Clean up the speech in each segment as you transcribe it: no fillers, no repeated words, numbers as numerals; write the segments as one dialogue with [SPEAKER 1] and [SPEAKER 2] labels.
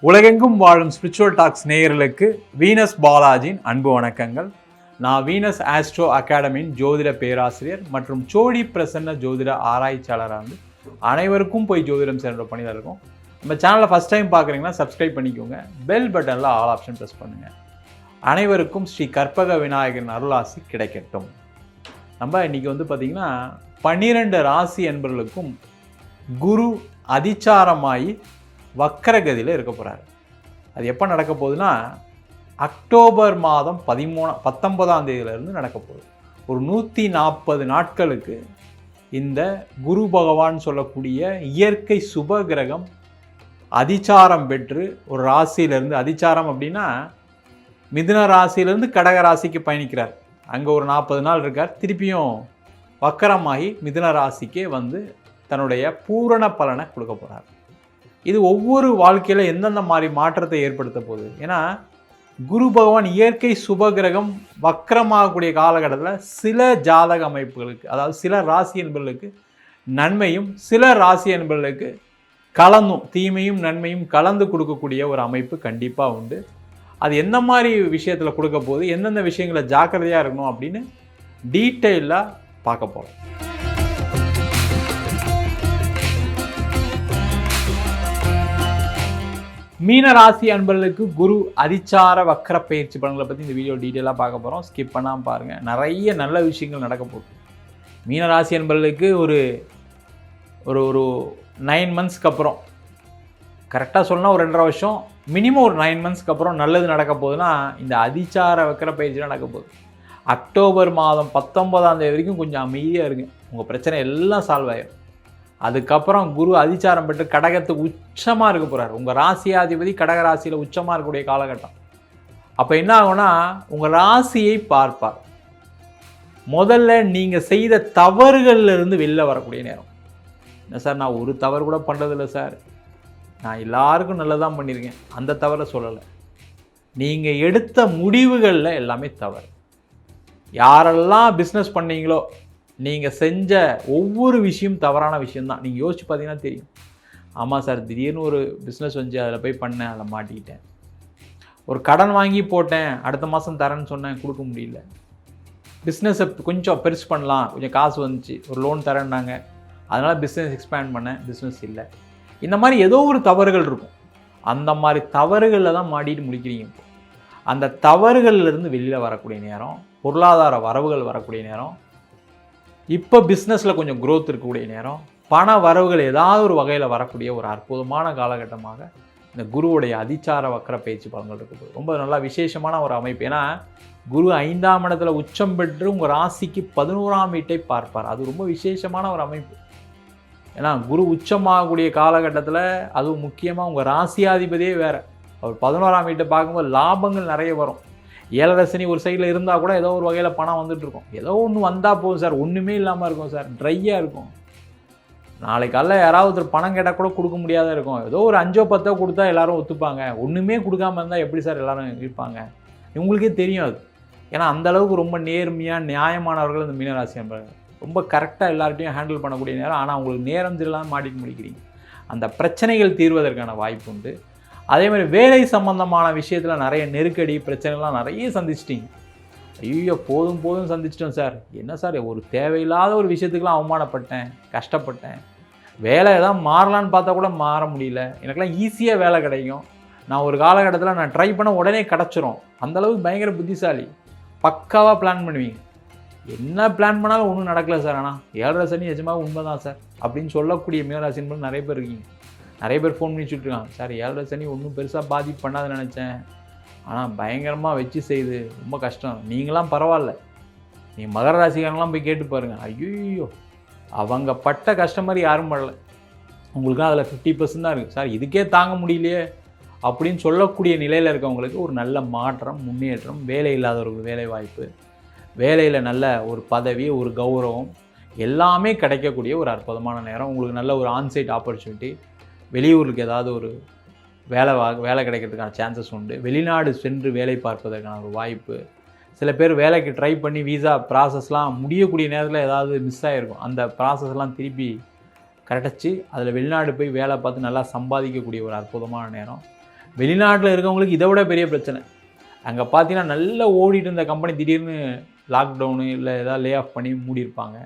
[SPEAKER 1] உலகெங்கும் வாழும் spiritual tax நேயர்களுக்கு வீனஸ் பாலாஜியின் அன்பு வணக்கங்கள். நான் வீனஸ் ஆஸ்ட்ரோ அகாடமியின் ஜோதிட பேராசிரியர் மற்றும் சோடி பிரசன்ன ஜோதிட ஆராய்ச்சியாளராக அனைவருக்கும் போய் ஜோதிடம் சேர்ந்த பணியில் இருக்கும். நம்ம சேனலை ஃபஸ்ட் டைம் பார்க்குறீங்கன்னா சப்ஸ்கிரைப் பண்ணிக்கோங்க. பெல் பட்டனில் ஆல் ஆப்ஷன் ப்ரெஸ் பண்ணுங்கள். அனைவருக்கும் ஸ்ரீ கற்பக விநாயகரின் அருளாசி கிடைக்கட்டும். நம்ம இன்றைக்கி பார்த்திங்கன்னா 12 ராசி என்பவர்களுக்கும் குரு அதிச்சாரமாகி வக்கரகதியில் இருக்க போகிறாரு. அது எப்போ நடக்க போகுதுன்னா அக்டோபர் மாதம் 19ஆம் தேதியிலிருந்து நடக்க போகுது. ஒரு 140 நாட்களுக்கு இந்த குரு பகவான் சொல்லக்கூடிய இயற்கை சுப கிரகம் அதிச்சாரம் பெற்று ஒரு ராசியிலேருந்து, அதிச்சாரம் அப்படின்னா மிதுன ராசியிலேருந்து கடக ராசிக்கு பயணிக்கிறார். அங்கே ஒரு 40 நாள் இருக்கார். திருப்பியும் வக்கரமாகி மிதுன ராசிக்கே தன்னுடைய பூரண பலனை கொடுக்க போகிறார். இது ஒவ்வொரு வாழ்க்கையில் எந்தெந்த மாதிரி மாற்றத்தை ஏற்படுத்த போகுது? ஏன்னா குரு பகவான் இயற்கை சுபகிரகம் வக்கரமாகக்கூடிய காலகட்டத்தில் சில ஜாதக அமைப்புகளுக்கு, அதாவது சில ராசி என்பவர்களுக்கு நன்மையும் சில ராசி என்பவர்களுக்கு கலந்தும் தீமையும் நன்மையும் கலந்து கொடுக்கக்கூடிய ஒரு அமைப்பு கண்டிப்பாக உண்டு. அது எந்த மாதிரி விஷயத்தில் கொடுக்க போகுது, எந்தெந்த விஷயங்களை ஜாக்கிரதையாக இருக்கணும் அப்படின்னு டீட்டெயிலாக பார்க்க போகிறோம். மீன ராசி அன்பர்களுக்கு குரு அதிச்சார வக்கர பயிற்சி பலன்களை பற்றி இந்த வீடியோ டீட்டெயிலாக பார்க்க போகிறோம். ஸ்கிப் பண்ணாமல் பாருங்கள். நிறைய நல்ல விஷயங்கள் நடக்க போகுது. மீன ராசி அன்பர்களுக்கு ஒரு ஒரு ஒரு 9 மந்த்ஸ்க்கு அப்புறம், கரெக்டாக சொல்லணும் ஒரு 2.5 வருஷம், மினிமம் ஒரு 9 மந்த்ஸ்க்கு அப்புறம் நல்லது நடக்க போகுதுன்னா இந்த அதிச்சார வக்கர பயிற்சி நடக்க போகுது. அக்டோபர் மாதம் 19ஆம் தேதி வரைக்கும் கொஞ்சம் அமைதியாக இருங்க. உங்கள் பிரச்சனை எல்லாம் சால்வ் ஆகிடும். அதுக்கப்புறம் குரு அதிச்சாரம் பெற்று கடகத்துக்கு உச்சமாக இருக்க போகிறார். உங்கள் ராசியாதிபதி கடக ராசியில் உச்சமாக இருக்கக்கூடிய காலகட்டம். அப்போ என்ன ஆகும்னா உங்கள் ராசியை பார்ப்பார். முதல்ல நீங்கள் செய்த தவறுகள்லேருந்து வெளில வரக்கூடிய நேரம். என்ன சார், நான் ஒரு தவறு கூட பண்ணுறதில்ல சார், நான் எல்லாருக்கும் நல்லதான் பண்ணியிருக்கேன், அந்த தவறை சொல்லலை. நீங்கள் எடுத்த முடிவுகளில் எல்லாமே தவறு. யாரெல்லாம் பிஸ்னஸ் பண்ணீங்களோ நீங்கள் செஞ்ச ஒவ்வொரு விஷயம் தவறான விஷயந்தான். நீங்கள் யோசிச்சு பார்த்தீங்கன்னா தெரியும். ஆமாம் சார், திடீர்னு ஒரு பிஸ்னஸ் அதில் போய் பண்ணேன், அதில் மாட்டிக்கிட்டேன். ஒரு கடன் வாங்கி போட்டேன், அடுத்த மாதம் தரேன்னு சொன்னேன், கொடுக்க முடியல. பிஸ்னஸை கொஞ்சம் பெருசு பண்ணலாம், கொஞ்சம் காசு வந்துச்சு, ஒரு லோன் தரேன்னாங்க, அதனால் பிஸ்னஸ் எக்ஸ்பேண்ட் பண்ணேன், பிஸ்னஸ் இல்லை. இந்த மாதிரி ஏதோ ஒரு தவறுகள் இருக்கும். அந்த மாதிரி தவறுகளில் தான் மாட்டிட்டு முடிக்கிறீங்க. அந்த தவறுகள்லேருந்து வெளியில் வரக்கூடிய நேரம், பொருளாதார வரவுகள் வரக்கூடிய நேரம், இப்போ பிஸ்னஸில் கொஞ்சம் க்ரோத் இருக்கக்கூடிய நேரம், பண வரவுகள் ஏதாவது ஒரு வகையில் வரக்கூடிய ஒரு அற்புதமான காலகட்டமாக இந்த குருவுடைய அதிச்சார வக்கர பயிற்சி பலன்கள் இருக்குது. ரொம்ப நல்லா விசேஷமான ஒரு அமைப்பு. ஏன்னா குரு 5ஆம் இடத்துல உச்சம் பெற்று உங்கள் ராசிக்கு 11ஆம் வீட்டை பார்ப்பார். அது ரொம்ப விசேஷமான ஒரு அமைப்பு. ஏன்னா குரு உச்சமாகக்கூடிய காலகட்டத்தில் அதுவும் முக்கியமாக உங்கள் ராசியாதிபதியே வேறு, அவர் 11ஆம் வீட்டை பார்க்கும்போது லாபங்கள் நிறைய வரும். 7.5 சனி ஒரு சைடில் இருந்தால் கூட ஏதோ ஒரு வகையில் பணம் வந்துட்டுருக்கும். ஏதோ ஒன்று வந்தால் போதும் சார், ஒன்றுமே இல்லாமல் இருக்கும் சார், ட்ரையாக இருக்கும். நாளைக்கு காலைல யாராவது ஒருத்தர் பணம் கேட்டால் கூட கொடுக்க முடியாத இருக்கும். ஏதோ ஒரு 5-10 கொடுத்தா எல்லோரும் ஒத்துப்பாங்க. ஒன்றுமே கொடுக்காமல் இருந்தால் எப்படி சார் எல்லோரும் இருப்பாங்க? உங்களுக்கே தெரியும் அது. ஏன்னா அந்தளவுக்கு ரொம்ப நேர்மையாக நியாயமானவர்கள் இந்த மீனராசி என்பாங்க. ரொம்ப கரெக்டாக எல்லார்ட்டையும் ஹேண்டில் பண்ணக்கூடிய நேரம். ஆனால் உங்களுக்கு நேரம் தெரியலாமல் மாட்டிட்டு முடிக்கிறீங்க. அந்த பிரச்சனைகள் தீர்வதற்கான வாய்ப்பு உண்டு. அதே மாதிரி வேலை சம்பந்தமான விஷயத்தில் நிறைய நெருக்கடி பிரச்சனைலாம் நிறைய சந்திச்சிட்டிங்க. ஐயோ போதும் போதும் சந்திச்சிட்டோம் சார், என்ன சார் ஒரு தேவையில்லாத ஒரு விஷயத்துக்கெலாம் அவமானப்பட்டேன், கஷ்டப்பட்டேன், வேலை எதாவது மாறலான்னு பார்த்தா கூட மாற முடியல, எனக்கெல்லாம் ஈஸியாக வேலை கிடைக்கும், நான் ஒரு காலகட்டத்தில் நான் ட்ரை பண்ண உடனே கிடச்சிரும், அந்தளவுக்கு பயங்கர புத்திசாலி, பக்காவாக பிளான் பண்ணுவீங்க. என்ன பிளான் பண்ணாலும் ஒன்றும் நடக்கலை சார், ஆனால் 7.5 சனி நிஜமாக உண்மை தான் சார் அப்படின்னு சொல்லக்கூடிய மீனராசி என்பது நிறைய பேர் இருக்கீங்க. நிறைய பேர் ஃபோன் பண்ணி சொல்லிட்டுருக்காங்க, சார் 7.5 சனி ஒன்றும் பெருசாக பாதிப்பு பண்ணாதுன்னு நினச்சேன், ஆனால் பயங்கரமாக வச்சு செய்யுது, ரொம்ப கஷ்டம். நீங்களாம் பரவாயில்ல, நீங்கள் மகர ராசிக்காரங்களாம் போய் கேட்டு பாருங்கள், ஐயோ அவங்க பட்ட கஷ்டம் மாதிரி யாரும் படலை, உங்களுக்குலாம் அதில் 50% தான் இருக்குது சார், இதுக்கே தாங்க முடியலையே அப்படின்னு சொல்லக்கூடிய நிலையில் இருக்கவங்களுக்கு ஒரு நல்ல மாற்றம், முன்னேற்றம், வேலை இல்லாதவர்களுக்கு வேலை வாய்ப்பு, வேலையில் நல்ல ஒரு பதவி, ஒரு கௌரவம் எல்லாமே கிடைக்கக்கூடிய ஒரு அற்புதமான நேரம். உங்களுக்கு நல்ல ஒரு ஆன்சைட் ஆப்பர்ச்சுனிட்டி, வெளியூருக்கு ஏதாவது ஒரு வேலை கிடைக்கிறதுக்கான சான்சஸ் உண்டு. வெளிநாடு சென்று வேலை பார்ப்பதற்கான ஒரு வாய்ப்பு. சில பேர் வேலைக்கு ட்ரை பண்ணி வீசா ப்ராசஸ்லாம் முடியக்கூடிய நேரத்தில் ஏதாவது மிஸ் ஆகிருக்கும். அந்த ப்ராசஸ்லாம் திருப்பி கரெக்டாச்சு அதில் வெளிநாடு போய் வேலை பார்த்து நல்லா சம்பாதிக்கக்கூடிய ஒரு அற்புதமான நேரம். வெளிநாட்டில் இருக்கவங்களுக்கு இதை விட பெரிய பிரச்சனை. அங்கே பார்த்தீங்கன்னா நல்லா ஓடிட்டு இருந்த கம்பெனி திடீர்னு லாக்டவுனு இல்லை ஏதாவது லே ஆஃப் பண்ணி மூடியிருப்பாங்க.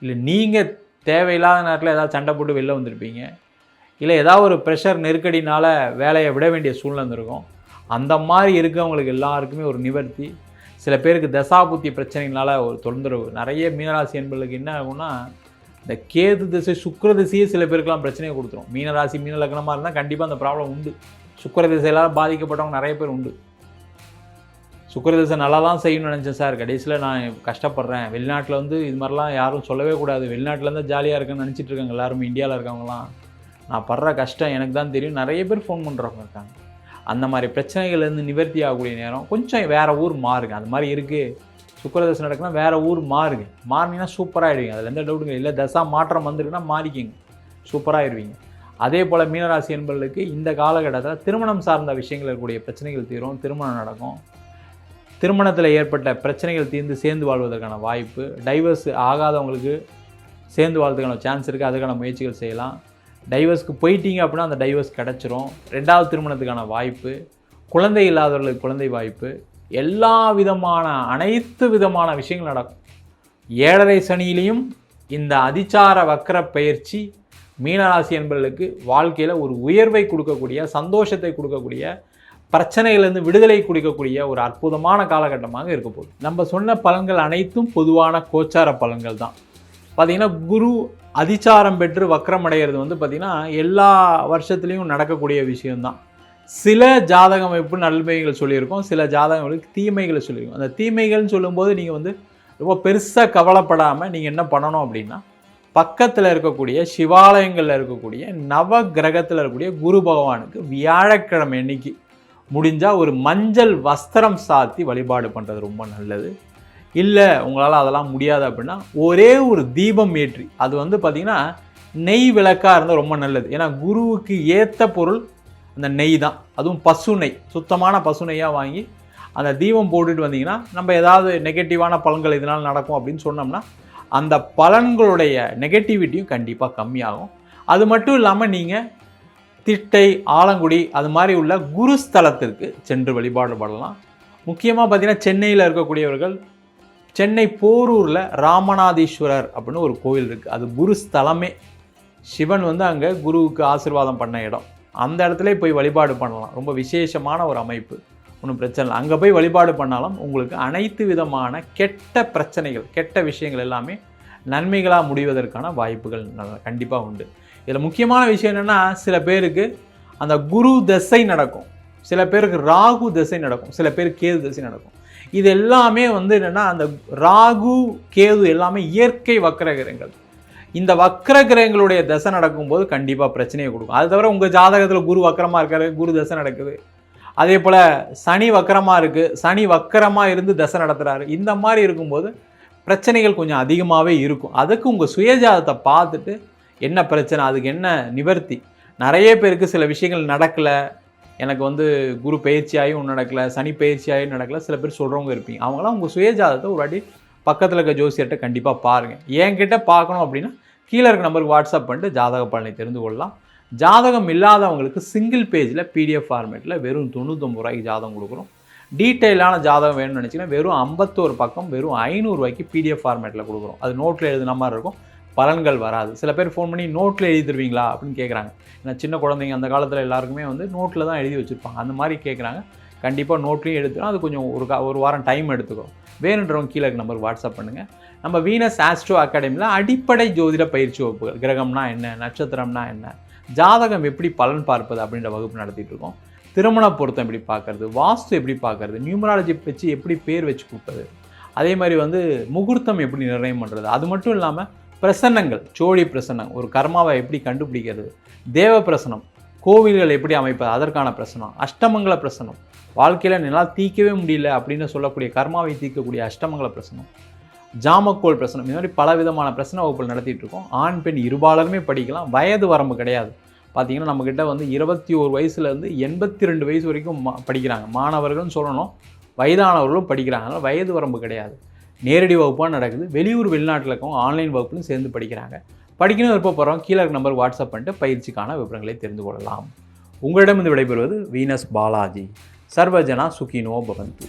[SPEAKER 1] இல்லை நீங்கள் தேவையில்லாத நேரத்தில் ஏதாவது சண்டை போட்டு வெளில வந்திருப்பீங்க. இல்லை ஏதாவது ஒரு ப்ரெஷர் நெருக்கடினால் வேலையை விட வேண்டிய சூழ்நிலை இருக்கும். அந்த மாதிரி இருக்கவங்களுக்கு எல்லாருக்குமே ஒரு நிவர்த்தி. சில பேருக்கு தசாபுத்தி பிரச்சனைகளால் ஒரு தொந்தரவு. நிறைய மீனராசி என்பர்களுக்கு என்ன ஆகும்னா, இந்த கேது திசை சுக்கிர திசையே சில பேருக்கெல்லாம் பிரச்சனையை கொடுத்துரும். மீனராசி மீன லக்னமாக இருந்தால் கண்டிப்பாக அந்த ப்ராப்ளம் உண்டு. சுக்கிர திசையெல்லாம் பாதிக்கப்பட்டவங்க நிறைய பேர் உண்டு. சுக்கிர திசை நல்லா தான் செய்யணும்னு நினச்சேன் சார், கடைசியில் நான் கஷ்டப்படுறேன். வெளிநாட்டில் வந்து இது மாதிரிலாம் யாரும் சொல்லவே கூடாது. வெளிநாட்டில் இருந்தால் ஜாலியாக இருக்குன்னு நினச்சிட்டு இருக்காங்க எல்லாருமே. இந்தியாவில் இருக்கவங்களாம் நான் படுற கஷ்டம் எனக்கு தான் தெரியும். நிறைய பேர் ஃபோன் பண்ணுறவங்க இருக்காங்க. அந்த மாதிரி பிரச்சனைகள்லேருந்து நிவர்த்தி ஆகக்கூடிய நேரம் கொஞ்சம் வேறு ஊர் மாறுங்க. அது மாதிரி இருக்குது. சுக்கிரதசை நடக்குன்னா வேறு ஊர் மாறுங்க. மாறினீங்கன்னா சூப்பராகிடுவீங்க. அதில் எந்த டவுட்டுங்க இல்லை. தசா மாற்றம் வந்துருக்குன்னா மாறிக்கிங்க, சூப்பராகிடுவீங்க. அதே போல் மீனராசி என்பர்களுக்கு இந்த காலகட்டத்தில் திருமணம் சார்ந்த விஷயங்கள் இருக்கக்கூடிய பிரச்சனைகள் தீரும். திருமணம் நடக்கும். திருமணத்தில் ஏற்பட்ட பிரச்சனைகள் தீர்ந்து சேர்ந்து வாழ்வதற்கான வாய்ப்பு. டைவர்ஸ் ஆகாதவங்களுக்கு சேர்ந்து வாழ்றதுக்கான சான்ஸ் இருக்குது. அதுக்கான முயற்சிகள் செய்யலாம். டைவர்ஸ்க்கு போயிட்டீங்க அப்படின்னா அந்த டைவர்ஸ் கிடச்சிரும். 2வது திருமணத்துக்கான வாய்ப்பு. குழந்தை இல்லாதவர்களுக்கு குழந்தை வாய்ப்பு. எல்லா விதமான அனைத்து விதமான விஷயங்கள் நடக்கும். 7.5 சனியிலையும் இந்த அதிசார வக்கர பயிற்சி மீனராசி என்பவர்களுக்கு வாழ்க்கையில் ஒரு உயர்வை கொடுக்கக்கூடிய, சந்தோஷத்தை கொடுக்கக்கூடிய, பிரச்சனைகளிலிருந்து விடுதலை கொடுக்கக்கூடிய ஒரு அற்புதமான காலகட்டமாக இருக்க போகுது. நம்ம சொன்ன பலன்கள் அனைத்தும் பொதுவான கோச்சார பலன்கள் தான். பார்த்திங்கன்னா குரு அதிசாரம் பெற்று வக்கரம் அடைகிறது வந்து பார்த்திங்கன்னா எல்லா வருஷத்துலேயும் நடக்கக்கூடிய விஷயம்தான். சில ஜாதக அமைப்பு நன்மைகள் சொல்லியிருக்கோம், சில ஜாதகங்களுக்கு தீமைகளை சொல்லியிருக்கோம். அந்த தீமைகள்னு சொல்லும்போது நீங்கள் வந்து ரொம்ப பெருசாக கவலைப்படாமல் நீங்கள் என்ன பண்ணணும் அப்படின்னா, பக்கத்தில் இருக்கக்கூடிய சிவாலயங்களில் இருக்கக்கூடிய நவ கிரகத்தில் இருக்கக்கூடிய குரு பகவானுக்கு வியாழக்கிழமை அன்னைக்கு முடிஞ்சால் ஒரு மஞ்சள் வஸ்திரம் சாத்தி வழிபாடு பண்ணுறது ரொம்ப நல்லது. இல்லை உங்களால் அதெல்லாம் முடியாது அப்படின்னா ஒரே ஒரு தீபம் ஏற்றி, அது வந்து பார்த்திங்கன்னா நெய் விளக்காக இருந்தால் ரொம்ப நல்லது. ஏன்னா குருவுக்கு ஏற்ற பொருள் அந்த நெய் தான். அதுவும் பசு நெய், சுத்தமான பசு நெய்யாக வாங்கி அந்த தீபம் போட்டுட்டு வந்தீங்கன்னா நம்ம ஏதாவது நெகட்டிவான பலன்கள் இதனால் நடக்கும் அப்படின்னு சொன்னோம்னா அந்த பலன்களுடைய நெகட்டிவிட்டியும் கண்டிப்பாக கம்மியாகும். அது மட்டும் இல்லாமல் நீங்கள் திட்டை, ஆலங்குடி அது மாதிரி உள்ள குருஸ்தலத்திற்கு சென்று வழிபாடு பண்ணலாம். முக்கியமாக பார்த்திங்கன்னா சென்னையில் இருக்கக்கூடியவர்கள் சென்னை போரூரில் ராமநாதீஸ்வரர் அப்படின்னு ஒரு கோவில் இருக்குது. அது குருஸ்தலமே. சிவன் வந்து அங்கே குருவுக்கு ஆசீர்வாதம் பண்ண இடம். அந்த இடத்துல போய் வழிபாடு பண்ணலாம். ரொம்ப விசேஷமான ஒரு அமைப்பு, ஒன்றும் பிரச்சனை இல்லை. அங்கே போய் வழிபாடு பண்ணாலும் உங்களுக்கு அனைத்து விதமான கெட்ட பிரச்சனைகள், கெட்ட விஷயங்கள் எல்லாமே நன்மைகளாக முடிவதற்கான வாய்ப்புகள் கண்டிப்பாக உண்டு. இதில் முக்கியமான விஷயம் என்னென்னா, சில பேருக்கு அந்த குரு தசை நடக்கும், சில பேருக்கு ராகு தசை நடக்கும், சில பேருக்கு கேது தசை நடக்கும். இது எல்லாமே வந்து என்னென்னா, அந்த ராகு கேது எல்லாமே இயற்கை வக்கர கிரகங்கள். இந்த வக்கர கிரகங்களுடைய தசை நடக்கும்போது கண்டிப்பாக பிரச்சனையை கொடுக்கும். அது தவிர உங்கள் ஜாதகத்தில் குரு வக்கரமாக இருக்காரு, குரு தசை நடக்குது. அதே போல் சனி வக்கரமாக இருக்குது, சனி வக்கரமாக இருந்து தசை நடத்துகிறாரு. இந்த மாதிரி இருக்கும்போது பிரச்சனைகள் கொஞ்சம் அதிகமாகவே இருக்கும். அதுக்கு உங்கள் சுயஜாதத்தை பார்த்துட்டு என்ன பிரச்சனை, அதுக்கு என்ன நிவர்த்தி. நிறைய பேருக்கு சில விஷயங்கள் நடக்கலை, எனக்கு வந்து குரு பயிற்சியாகவும் நடக்கலை, சனி பயிற்சியாகவும் நடக்கலை, சில பேர் சொல்கிறவங்க இருப்பீங்க. அவங்களாம் உங்கள் சுயஜாதத்தை ஒரு வாட்டி பக்கத்தில் இருக்க ஜோசியர்கிட்ட கண்டிப்பாக பாருங்கள். என்கிட்ட பார்க்கணும் அப்படின்னா கீழே இருக்க நம்பருக்கு வாட்ஸ்அப் பண்ணிட்டு ஜாதக பலனை தெரிந்து கொள்ளலாம். ஜாதகம் இல்லாதவங்களுக்கு சிங்கிள் பேஜில் PDF ஃபார்மேட்டில் வெறும் 99 ரூபாய்க்கு ஜாதகம் கொடுக்குறோம். டீட்டெயிலான ஜாதகம் வேணும்னு நினச்சிங்கன்னா வெறும் 51 பக்கம் வெறும் 500 ரூபாய்க்கு PDF ஃபார்மேட்டில் கொடுக்குறோம். அது நோட்டில் எழுதுன மாதிரி இருக்கும், பலன்கள் வராது. சில பேர் ஃபோன் பண்ணி நோட்டில் எழுதி தருவீங்களா அப்படின்னு கேட்குறாங்க. ஏன்னா சின்ன குழந்தைங்க அந்த காலத்தில் எல்லாருக்குமே வந்து நோட்டில் தான் எழுதி வச்சுருப்பாங்க. அந்த மாதிரி கேட்குறாங்க. கண்டிப்பாக நோட்லேயும் எடுத்துடும். அது கொஞ்சம் ஒரு வாரம் டைம் எடுத்துக்கும். வேணுன்றவங்க கீழே நம்பருக்கு வாட்ஸ்அப் பண்ணுங்கள். நம்ம வீனஸ் ஆஸ்ட்ரோ அகாடமியில் அடிப்படை ஜோதிட பயிற்சி வகுப்புகள், கிரகம்னா என்ன, நட்சத்திரம்னா என்ன, ஜாதகம் எப்படி பலன் பார்ப்பது அப்படின்ற வகுப்பு நடத்திட்டு இருக்கோம். திருமண பொருத்தம் எப்படி பார்க்கறது, வாஸ்து எப்படி பார்க்கறது, நியூமராலஜி வச்சு எப்படி பேர் வச்சு கொடுப்பது, அதே மாதிரி வந்து முகூர்த்தம் எப்படி நிர்ணயம் பண்ணுறது, அது மட்டும் இல்லாமல் பிரசன்னங்கள், சோழி பிரசன்னம், ஒரு கர்மாவை எப்படி கண்டுபிடிக்கிறது, தேவ பிரசனம், கோவில்கள் எப்படி அமைப்பது, அதற்கான பிரசனம், அஷ்டமங்கல பிரசனம், வாழ்க்கையில் என்னால் தீர்க்கவே முடியல அப்படின்னு சொல்லக்கூடிய கர்மாவை தீர்க்கக்கூடிய அஷ்டமங்கல பிரசனம், ஜாமக்கோல் பிரசனம், இந்த மாதிரி பல விதமான பிரசன வகுப்புகள் நடத்திட்டு இருக்கோம். ஆண் பெண் இருபாலருமே படிக்கலாம். வயது வரம்பு கிடையாது. பார்த்தீங்கன்னா நம்மக்கிட்ட வந்து 21 வயசுலேருந்து 82 வயசு வரைக்கும் படிக்கிறாங்க. மாணவர்கள்னு சொல்லணும், வயதானவர்களும் படிக்கிறாங்க. அதனால் வயது வரம்பு கிடையாது. நேரடி வகுப்பாக நடக்குது. வெளியூர் வெளிநாட்டில் இருக்கவங்க ஆன்லைன் வகுப்புலையும் சேர்ந்து படிக்கிறாங்க. படிக்கணும் விருப்பப்படுறோம் கீழே நம்பருக்கு வாட்ஸ்அப் பண்ணிட்டு பயிற்சிக்கான விவரங்களை தெரிந்து கொள்ளலாம். உங்களிடம் விடைபெறுவது வீனஸ் பாலாஜி. சர்வஜனா சுகினோ பவந்து.